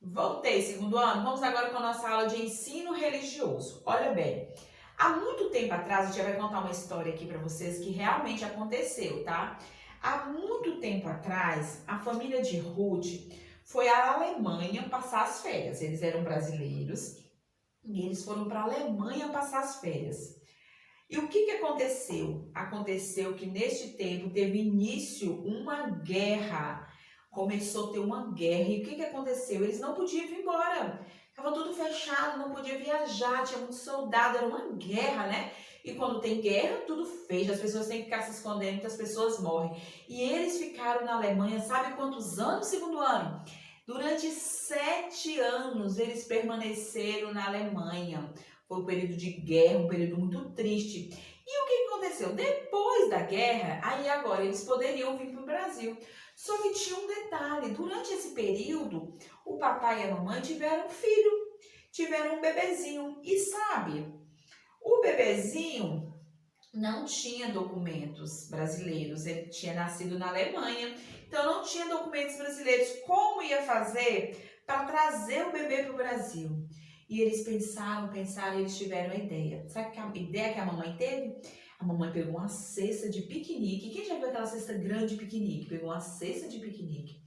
Voltei, segundo ano. Vamos agora com a nossa aula de ensino religioso. Olha bem, há muito tempo atrás, a gente vai contar uma história aqui para vocês que realmente aconteceu, tá? Há muito tempo atrás, a família de Ruth foi à Alemanha passar as férias. Eles eram brasileiros e eles foram para a Alemanha passar as férias. E o que aconteceu? Aconteceu que neste tempo teve início uma guerra. Começou a ter uma guerra. E o que aconteceu? Eles não podiam ir embora. Estava tudo fechado, não podia viajar, tinha muito soldado, era uma guerra, né? E quando tem guerra, tudo fecha, as pessoas têm que ficar se escondendo, muitas pessoas morrem. E eles ficaram na Alemanha, sabe quantos anos? Segundo ano? Durante 7 anos eles permaneceram na Alemanha. Foi um período de guerra, um período muito triste. E o que aconteceu? Depois da guerra, aí agora eles poderiam vir para o Brasil. Só que tinha um detalhe: durante esse período, o papai e a mamãe tiveram um filho, tiveram um bebezinho. E sabe, o bebezinho não tinha documentos brasileiros, ele tinha nascido na Alemanha, então não tinha documentos brasileiros. Como ia fazer para trazer o bebê para o Brasil? E eles pensaram, e eles tiveram a ideia. Sabe que a ideia que a mamãe teve? A mamãe pegou uma cesta de piquenique. Quem já viu aquela cesta grande de piquenique? Pegou uma cesta de piquenique,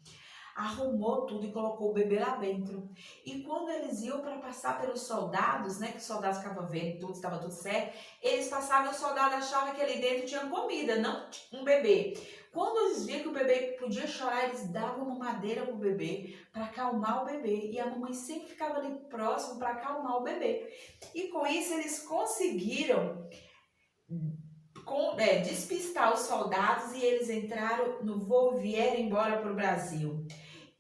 arrumou tudo e colocou o bebê lá dentro. E quando eles iam para passar pelos soldados, né, que os soldados ficavam vendo tudo, estava tudo certo, eles passavam e o soldado achava que ali dentro tinha comida, não um bebê. Quando eles viam que o bebê podia chorar, eles davam uma madeira pro bebê para acalmar o bebê. E a mamãe sempre ficava ali próximo para acalmar o bebê. E com isso eles conseguiram despistar os soldados e eles entraram no voo e vieram embora para o Brasil.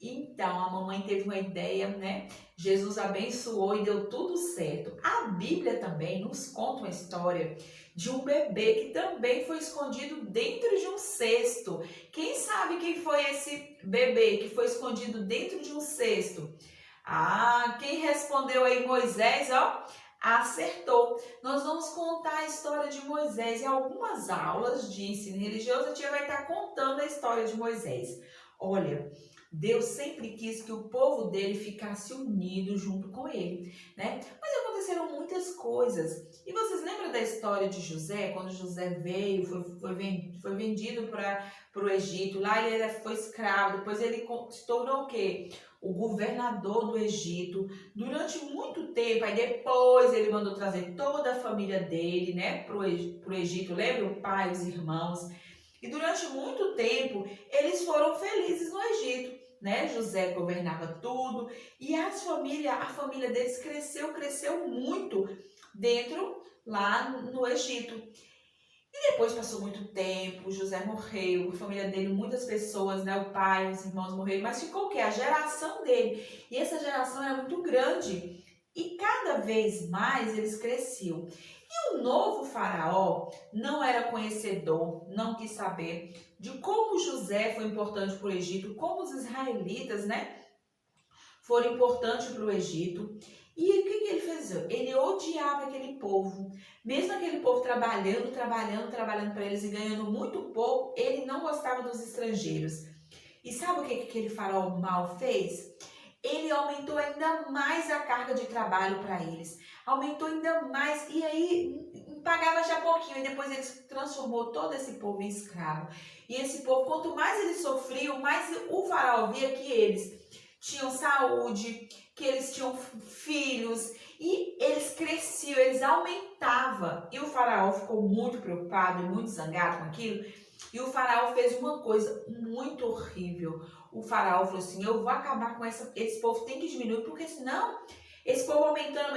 Então, a mamãe teve uma ideia, né? Jesus abençoou e deu tudo certo. A Bíblia também nos conta uma história de um bebê que também foi escondido dentro de um cesto. Quem sabe quem foi esse bebê que foi escondido dentro de um cesto? Ah, quem respondeu aí? Moisés, ó, acertou. Nós vamos contar a história de Moisés. Em algumas aulas de ensino religioso, a tia vai estar contando a história de Moisés. Olha, Deus sempre quis que o povo dele ficasse unido junto com ele, né? Mas aconteceram muitas coisas. E vocês lembram da história de José? Quando José veio, foi vendido para o Egito. Lá ele foi escravo. Depois ele se tornou o quê? O governador do Egito. Durante muito tempo. Aí depois ele mandou trazer toda a família dele, né? Para o Egito. Lembra? O pai, os irmãos. E durante muito tempo eles foram felizes no Egito, né? José governava tudo e a família deles cresceu muito dentro lá no Egito. E depois passou muito tempo, José morreu, a família dele, muitas pessoas, né? O pai, os irmãos morreram, mas ficou o quê? A geração dele. E essa geração era muito grande e cada vez mais eles cresciam. O novo faraó não era conhecedor, não quis saber de como José foi importante para o Egito, como os israelitas, né, foram importantes para o Egito. E o que ele fez? Ele odiava aquele povo. Mesmo aquele povo trabalhando para eles e ganhando muito pouco, ele não gostava dos estrangeiros. E sabe o que aquele faraó mal fez? Ele aumentou ainda mais a carga de trabalho para eles. Aumentou ainda mais. E aí pagava já pouquinho. E depois ele transformou todo esse povo em escravo. E esse povo, quanto mais eles sofriam, mais o faraó via que eles tinham saúde, que eles tinham filhos. E eles cresciam, eles aumentavam. E o faraó ficou muito preocupado e muito zangado com aquilo. E o faraó fez uma coisa muito horrível. O faraó falou assim: eu vou acabar com esse povo, tem que diminuir, porque senão esse povo aumentando,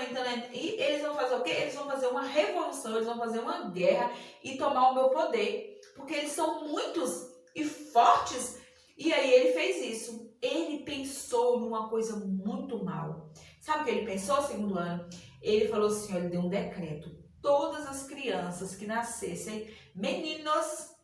e eles vão fazer o quê? Eles vão fazer uma revolução, eles vão fazer uma guerra e tomar o meu poder, porque eles são muitos e fortes. E aí ele fez isso. Ele pensou numa coisa muito mal. Sabe o que ele pensou, segundo ano? Ele falou assim, ele deu um decreto. Todas as crianças que nascessem meninos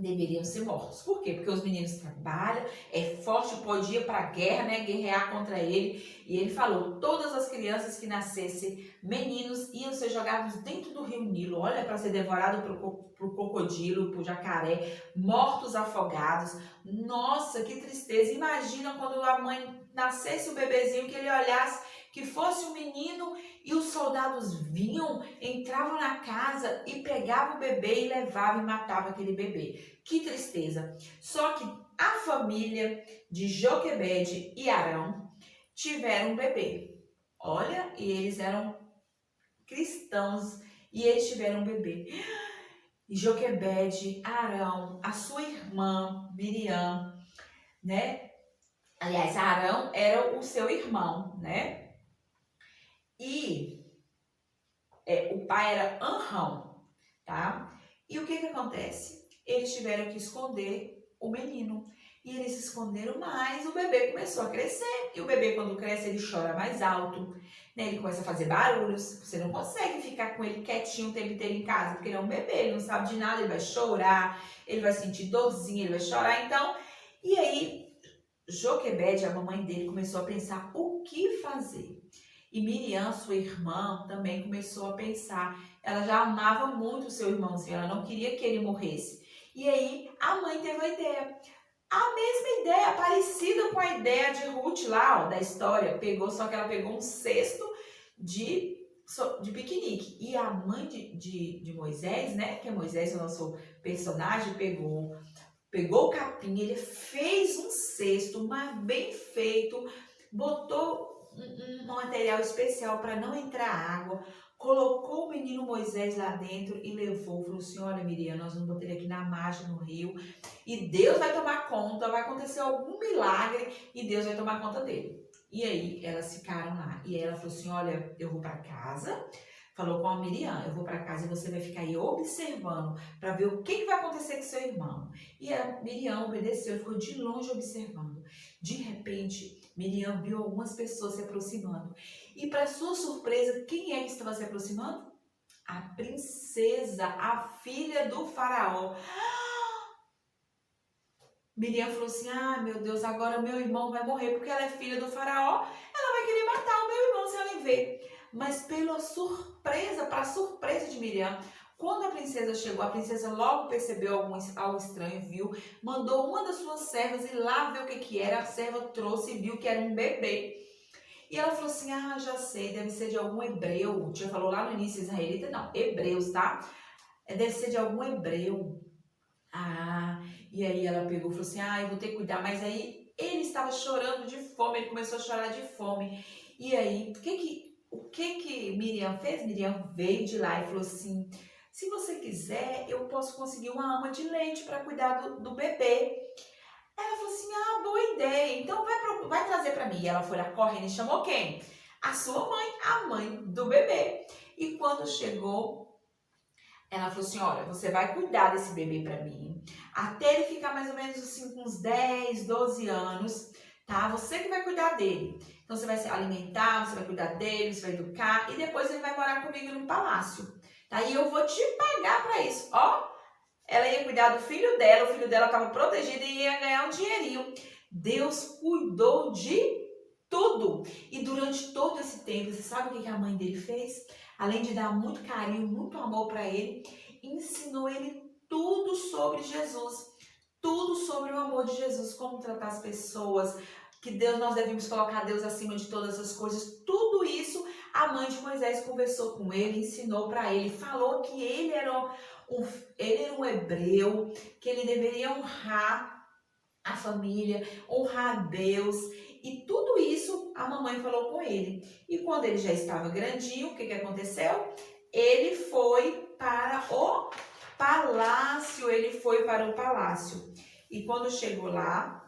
deveriam ser mortos. Por quê? Porque os meninos trabalham, é forte, pode ir para a guerra, né, guerrear contra ele. E ele falou, todas as crianças que nascessem meninos iam ser jogados dentro do rio Nilo, olha, para ser devorado por crocodilo, por jacaré, mortos afogados. Nossa, que tristeza. Imagina quando a mãe nascesse o bebezinho, que ele olhasse que fosse um menino e os soldados vinham, entravam na casa e pegavam o bebê e levavam e matavam aquele bebê. Que tristeza! Só que a família de Joquebede e Arão tiveram um bebê. Olha, e eles eram cristãos e eles tiveram um bebê. E Joquebede, Arão, a sua irmã Miriam, né? Aliás, Arão era o seu irmão, né? E o pai era Anrão, tá? E o que que acontece? Eles tiveram que esconder o menino. E eles esconderam mais, o bebê começou a crescer. E o bebê, quando cresce, ele chora mais alto, né? Ele começa a fazer barulhos. Você não consegue ficar com ele quietinho o tempo inteiro em casa, porque ele é um bebê, ele não sabe de nada, ele vai chorar, ele vai sentir dorzinha, ele vai chorar. Então, e aí, Joquebede, a mamãe dele, começou a pensar o que fazer. E Miriam, sua irmã, também começou a pensar. Ela já amava muito o seu irmãozinho, ela não queria que ele morresse. E aí, a mãe teve a ideia. A mesma ideia, parecida com a ideia de Ruth lá, ó, da história. Só que ela pegou um cesto de piquenique. E a mãe de Moisés, né, que é Moisés, o nosso personagem, pegou o capim, ele fez um cesto, mas bem feito, botou um material especial para não entrar água, colocou o menino Moisés lá dentro e levou. Falou assim, olha Miriam, nós vamos botar ele aqui na margem, no rio, e Deus vai tomar conta, vai acontecer algum milagre e Deus vai tomar conta dele. E aí elas ficaram lá, e ela falou assim, olha, eu vou para casa. Falou com a Miriam, eu vou para casa e você vai ficar aí observando para ver o que vai acontecer com seu irmão. E a Miriam obedeceu, ficou de longe observando. De repente, Miriam viu algumas pessoas se aproximando. E para sua surpresa, quem é que estava se aproximando? A princesa, a filha do faraó. Miriam falou assim, meu Deus, agora meu irmão vai morrer porque ela é filha do faraó. Ela vai querer matar o meu irmão se ela ver. Mas pela surpresa, para surpresa de Miriam, quando a princesa chegou, a princesa logo percebeu algo estranho, viu, mandou uma das suas servas ir lá ver o que era. A serva trouxe e viu que era um bebê. E ela falou assim, já sei, deve ser de algum hebreu. O tio falou lá no início, israelita, não, hebreus, tá? Deve ser de algum hebreu. E aí ela pegou e falou assim, eu vou ter que cuidar. Mas aí ele estava chorando de fome, ele começou a chorar de fome. E aí, o que Miriam fez? Miriam veio de lá e falou assim, se você quiser, eu posso conseguir uma ama de leite para cuidar do bebê. Ela falou assim, boa ideia, então vai trazer para mim. E ela foi lá correndo e chamou quem? A sua mãe, a mãe do bebê. E quando chegou, ela falou assim, olha, você vai cuidar desse bebê para mim, até ele ficar mais ou menos assim, com uns 10, 12 anos, tá? Você que vai cuidar dele. Então, você vai se alimentar, você vai cuidar dele, você vai educar, e depois ele vai morar comigo no palácio, tá? E eu vou te pagar para isso, ó. Ela ia cuidar do filho dela, o filho dela estava protegido e ia ganhar um dinheirinho. Deus cuidou de tudo. E durante todo esse tempo, você sabe o que a mãe dele fez? Além de dar muito carinho, muito amor para ele, ensinou ele tudo sobre Jesus, tudo sobre o amor de Jesus, como tratar as pessoas, que nós devemos colocar Deus acima de todas as coisas. Tudo isso a mãe de Moisés conversou com ele, ensinou para ele, falou que ele era um hebreu, que ele deveria honrar a família, honrar a Deus. E tudo isso a mamãe falou com ele. E quando ele já estava grandinho, o que aconteceu? Ele foi para o palácio. E quando chegou lá,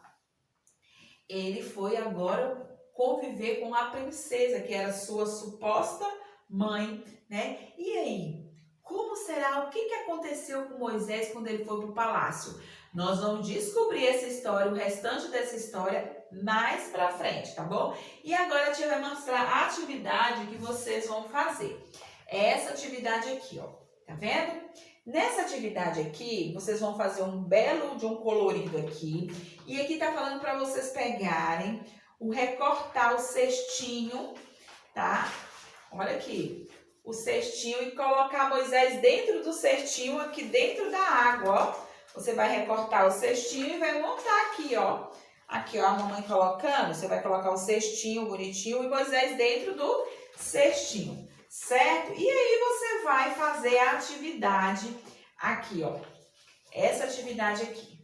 ele foi agora conviver com a princesa, que era sua suposta mãe, né? E aí, como será? O que aconteceu com Moisés quando ele foi para o palácio? Nós vamos descobrir essa história, o restante dessa história, mais pra frente, tá bom? E agora a tia vai mostrar a atividade que vocês vão fazer. É essa atividade aqui, ó. Tá vendo? Nessa atividade aqui, vocês vão fazer um belo de um colorido aqui. E aqui tá falando para vocês pegarem, recortar o cestinho, tá? Olha aqui, o cestinho e colocar Moisés dentro do cestinho, aqui dentro da água, ó. Você vai recortar o cestinho e vai montar aqui, ó. Aqui, ó, a mamãe colocando, você vai colocar o cestinho bonitinho e Moisés dentro do cestinho, certo? E aí você vai fazer a atividade aqui, ó. Essa atividade aqui,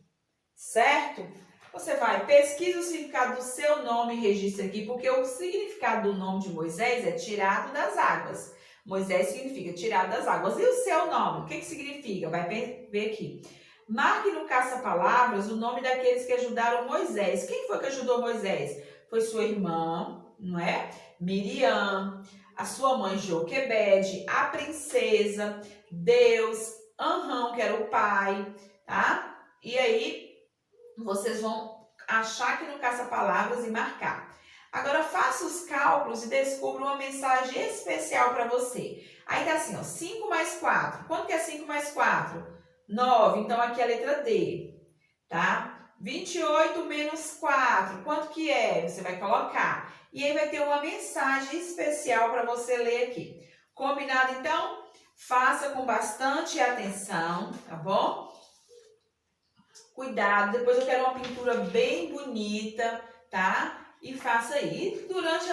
certo? Você vai, pesquisa o significado do seu nome e registra aqui, porque o significado do nome de Moisés é tirado das águas. Moisés significa tirado das águas. E o seu nome, o que significa? Vai ver aqui. Marque no caça-palavras o nome daqueles que ajudaram Moisés. Quem foi que ajudou Moisés? Foi sua irmã, não é? Miriam, a sua mãe Joquebede, a princesa, Deus, Anrão, que era o pai, tá? E aí, vocês vão achar aqui no caça-palavras e marcar. Agora, faça os cálculos e descubra uma mensagem especial para você. Aí tá assim, ó, 5 mais 4. Quanto que é 5 mais 4? 9. Então, aqui é a letra D, tá? 28 menos 4. Quanto que é? Você vai colocar. E aí vai ter uma mensagem especial para você ler aqui. Combinado, então? Faça com bastante atenção, tá bom? Cuidado, depois eu quero uma pintura bem bonita, tá? E faça aí. Durante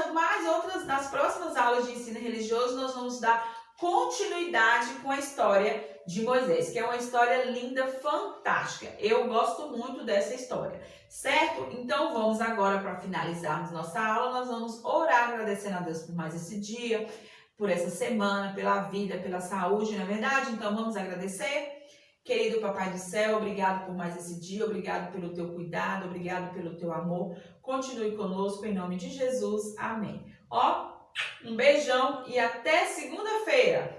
nas próximas aulas de ensino religioso, nós vamos dar continuidade com a história de Moisés, que é uma história linda, fantástica. Eu gosto muito dessa história, certo? Então vamos agora, para finalizarmos nossa aula, nós vamos orar agradecendo a Deus por mais esse dia, por essa semana, pela vida, pela saúde, não é verdade? Então vamos agradecer? Querido Papai do Céu, obrigado por mais esse dia, obrigado pelo teu cuidado, obrigado pelo teu amor. Continue conosco em nome de Jesus. Amém. Ó, um beijão e até segunda-feira.